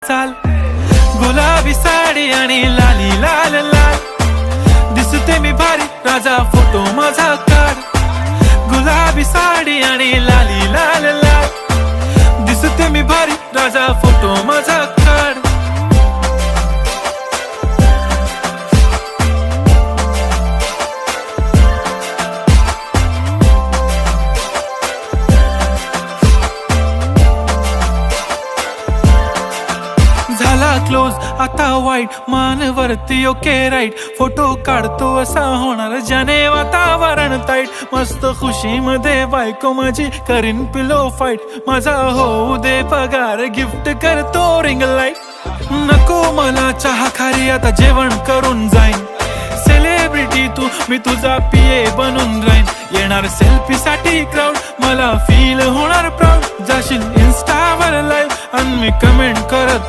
चाल गुलाबी साडी आणि लाली लाल लाल दिसते मी भारी राजा फोटो माझा काढ गुलाबी साडी आणि लाली लाल लाल दिसते मी भारी राजा फोटो माझा काढ झाला क्लोज आता वाईट मानवरती ओके राईट फोटो काढतो असा होणार ज्याने वातावरण ताईट मस्त खुशी मध्ये बायको माझी करीन पिलो फाईट माझा होऊ दे पगार गिफ्ट करतो रिंग लाईट नको मला चहा खारी आता जेवण करून जाईन सेलिब्रिटी तू मी तुझा पिये बनून राहीन येणार सेल्फी साठी क्राऊड मला फील होणार प्राऊड जाशील इन्स्टावर लाईव्ह आणि मी कमेंट करत